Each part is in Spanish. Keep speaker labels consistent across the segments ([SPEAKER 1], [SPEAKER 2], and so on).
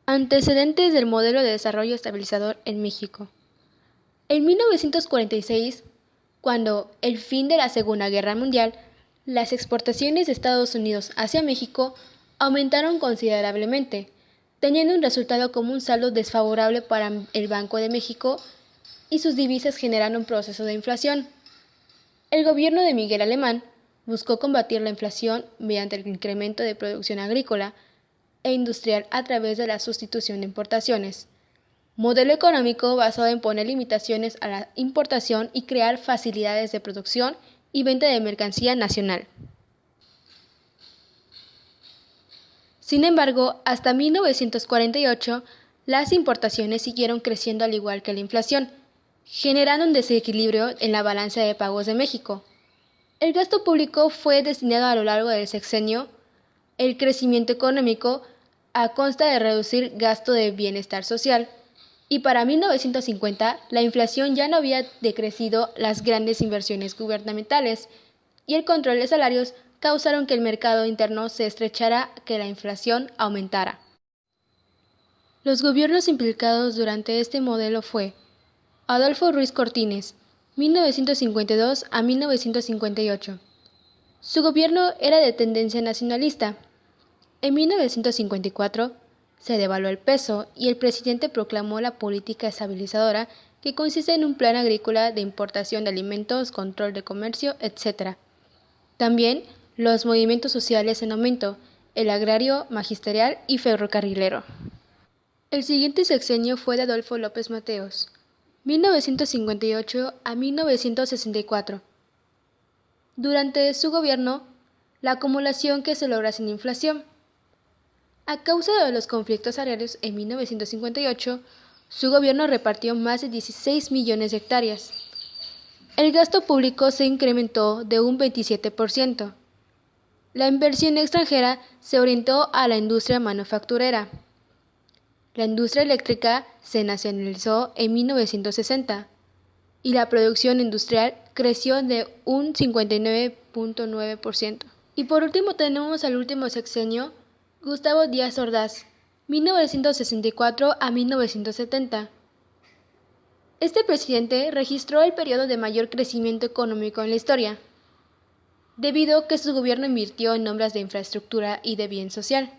[SPEAKER 1] Antecedentes del modelo de desarrollo estabilizador en México. En 1946, cuando el fin de la Segunda Guerra Mundial, las exportaciones de Estados Unidos hacia México aumentaron considerablemente, teniendo un resultado como un saldo desfavorable para el Banco de México y sus divisas generando un proceso de inflación. El gobierno de Miguel Alemán buscó combatir la inflación mediante el incremento de producción agrícola e industrial a través de la sustitución de importaciones, modelo económico basado en poner limitaciones a la importación y crear facilidades de producción y venta de mercancía nacional. Sin embargo, hasta 1948, las importaciones siguieron creciendo al igual que la inflación, generando un desequilibrio en la balanza de pagos de México. El gasto público fue destinado a lo largo del sexenio, el crecimiento económico a consta de reducir gasto de bienestar social, y para 1950 la inflación ya no había decrecido las grandes inversiones gubernamentales y el control de salarios causaron que el mercado interno se estrechara, que la inflación aumentara. Los gobiernos implicados durante este modelo fue Adolfo Ruiz Cortines, 1952 a 1958. Su gobierno era de tendencia nacionalista. En 1954 se devaluó el peso y el presidente proclamó la política estabilizadora, que consiste en un plan agrícola de importación de alimentos, control de comercio, etc. También los movimientos sociales en aumento, el agrario, magisterial y ferrocarrilero. El siguiente sexenio fue de Adolfo López Mateos, 1958 a 1964. Durante su gobierno, la acumulación que se logra sin inflación. A causa de los conflictos agrarios en 1958, su gobierno repartió más de 16 millones de hectáreas. El gasto público se incrementó de un 27%. La inversión extranjera se orientó a la industria manufacturera. La industria eléctrica se nacionalizó en 1960 y la producción industrial creció de un 59.9%. Y por último tenemos al último sexenio, Gustavo Díaz Ordaz, 1964 a 1970. Este presidente registró el periodo de mayor crecimiento económico en la historia, debido a que su gobierno invirtió en obras de infraestructura y de bien social.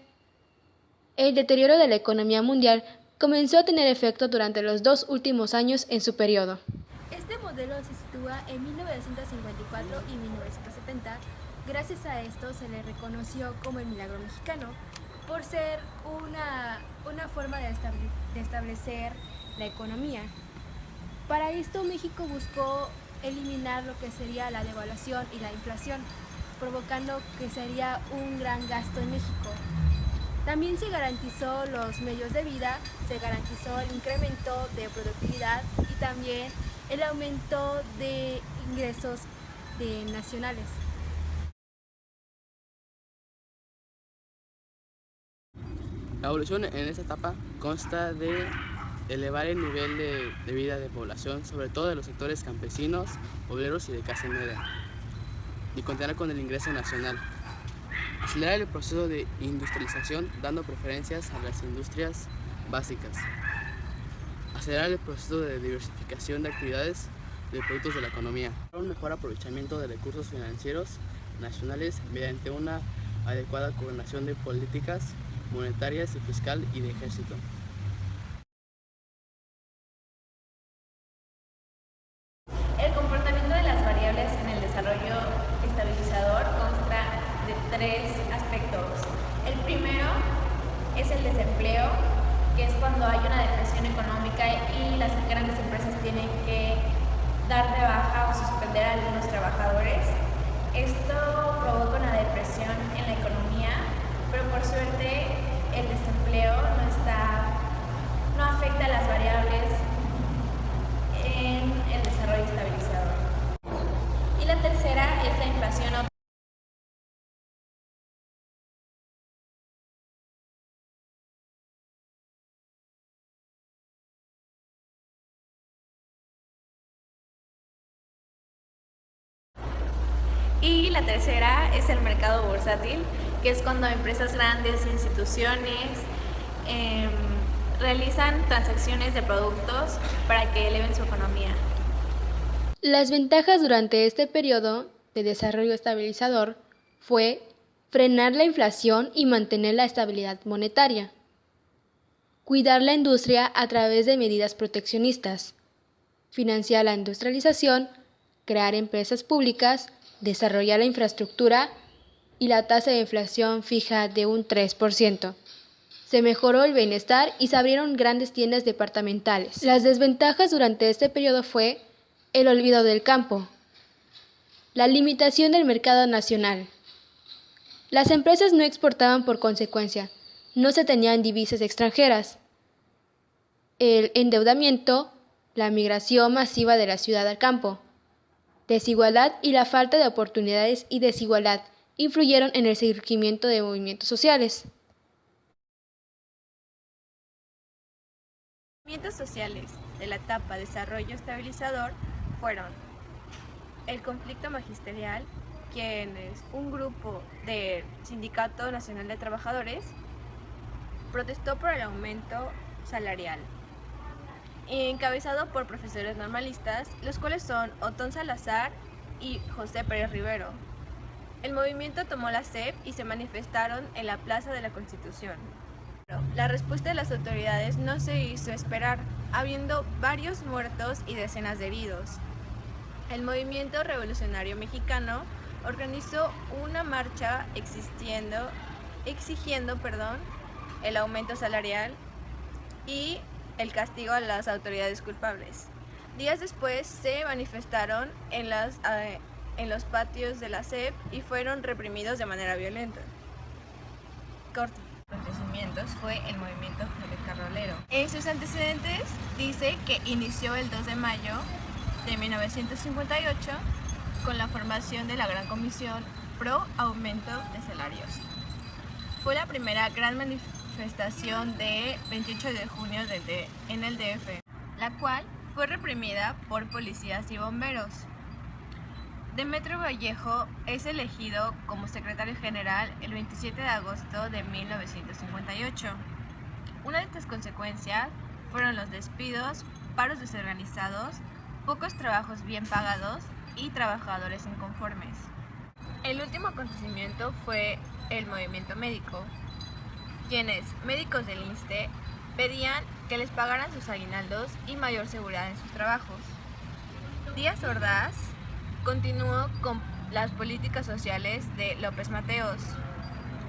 [SPEAKER 1] El deterioro de la economía mundial comenzó a tener efecto durante los 2 últimos años en su periodo. Este modelo se sitúa en 1954 y 1970. Gracias a esto se le reconoció como el milagro mexicano, por ser una forma de establecer la economía. Para esto México buscó eliminar lo que sería la devaluación y la inflación, provocando que sería un gran gasto en México. También se garantizó los medios de vida, se garantizó el incremento de productividad y también el aumento de ingresos nacionales.
[SPEAKER 2] La evolución en esta etapa consta de elevar el nivel de vida de población, sobre todo de los sectores campesinos, obreros y de clase media, y continuar con el ingreso nacional. Acelerar el proceso de industrialización dando preferencias a las industrias básicas. Acelerar el proceso de diversificación de actividades de productos de la economía. Un mejor aprovechamiento de recursos financieros nacionales mediante una adecuada coordinación de políticas monetarias y fiscal y de ejército.
[SPEAKER 3] El comportamiento de las variables en el desarrollo estabilizador consta de 3 aspectos. El primero es el desempleo, que es cuando hay una depresión económica y las grandes empresas tienen que dar de baja o suspender a algunos trabajadores. Esto provoca una depresión en la economía, pero por suerte el desempleo no afecta a las variables en el desarrollo estabilizador. Y la tercera es la inflación. Y la tercera es el mercado bursátil, que es cuando empresas grandes, instituciones, realizan transacciones de productos para que eleven su economía.
[SPEAKER 1] Las ventajas durante este periodo de desarrollo estabilizador fue frenar la inflación y mantener la estabilidad monetaria, cuidar la industria a través de medidas proteccionistas, financiar la industrialización, crear empresas públicas, desarrollar la infraestructura y la tasa de inflación fija de un 3%. Se mejoró el bienestar y se abrieron grandes tiendas departamentales. Las desventajas durante este periodo fue el olvido del campo, la limitación del mercado nacional. Las empresas no exportaban por consecuencia, no se tenían divisas extranjeras. El endeudamiento, la migración masiva de la ciudad al campo, desigualdad y la falta de oportunidades y desigualdad influyeron en el surgimiento de movimientos sociales.
[SPEAKER 3] Los movimientos sociales de la etapa desarrollo estabilizador fueron el conflicto magisterial, quienes un grupo del Sindicato Nacional de Trabajadores protestó por el aumento salarial, encabezado por profesores normalistas, los cuales son Otón Salazar y José Pérez Rivero. El movimiento tomó la SEP y se manifestaron en la Plaza de la Constitución. La respuesta de las autoridades no se hizo esperar, habiendo varios muertos y decenas de heridos. El movimiento revolucionario mexicano organizó una marcha exigiendo el aumento salarial y el castigo a las autoridades culpables. Días después se manifestaron en los patios de la SEP y fueron reprimidos de manera violenta. Corte. Acontecimientos fue el movimiento carrolero. En sus antecedentes dice que inició el 2 de mayo de 1958 con la formación de la Gran Comisión pro aumento de salarios. Fue la primera gran manifestación de 28 de junio en el DF, la cual fue reprimida por policías y bomberos. Demetrio Vallejo es elegido como secretario general el 27 de agosto de 1958. Una de estas consecuencias fueron los despidos, paros desorganizados, pocos trabajos bien pagados y trabajadores inconformes. El último acontecimiento fue el movimiento médico, quienes, médicos del INSSSTE, pedían que les pagaran sus aguinaldos y mayor seguridad en sus trabajos. Díaz Ordaz continuó con las políticas sociales de López Mateos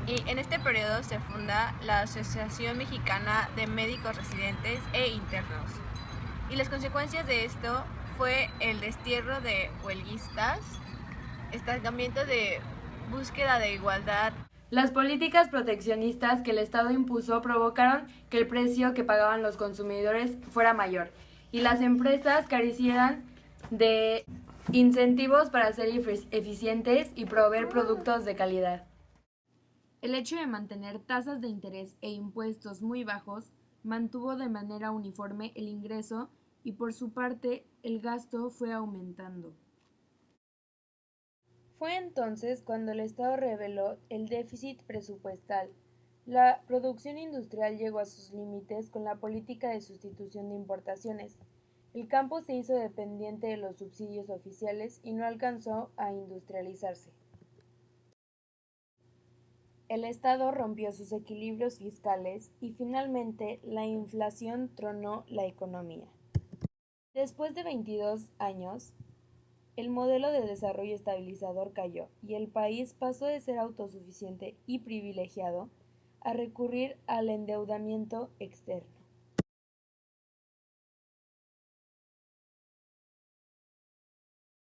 [SPEAKER 3] y en este periodo se funda la Asociación Mexicana de Médicos Residentes e Internos. Y las consecuencias de esto fue el destierro de huelguistas, estancamiento de búsqueda de igualdad.
[SPEAKER 4] Las políticas proteccionistas que el Estado impuso provocaron que el precio que pagaban los consumidores fuera mayor y las empresas carecieran de incentivos para ser eficientes y proveer productos de calidad. El hecho de mantener tasas de interés e impuestos muy bajos mantuvo de manera uniforme el ingreso y por su parte el gasto fue aumentando. Fue entonces cuando el Estado reveló el déficit presupuestal. La producción industrial llegó a sus límites con la política de sustitución de importaciones. El campo se hizo dependiente de los subsidios oficiales y no alcanzó a industrializarse. El Estado rompió sus equilibrios fiscales y finalmente la inflación tronó la economía. Después de 22 años, el modelo de desarrollo estabilizador cayó y el país pasó de ser autosuficiente y privilegiado a recurrir al endeudamiento externo.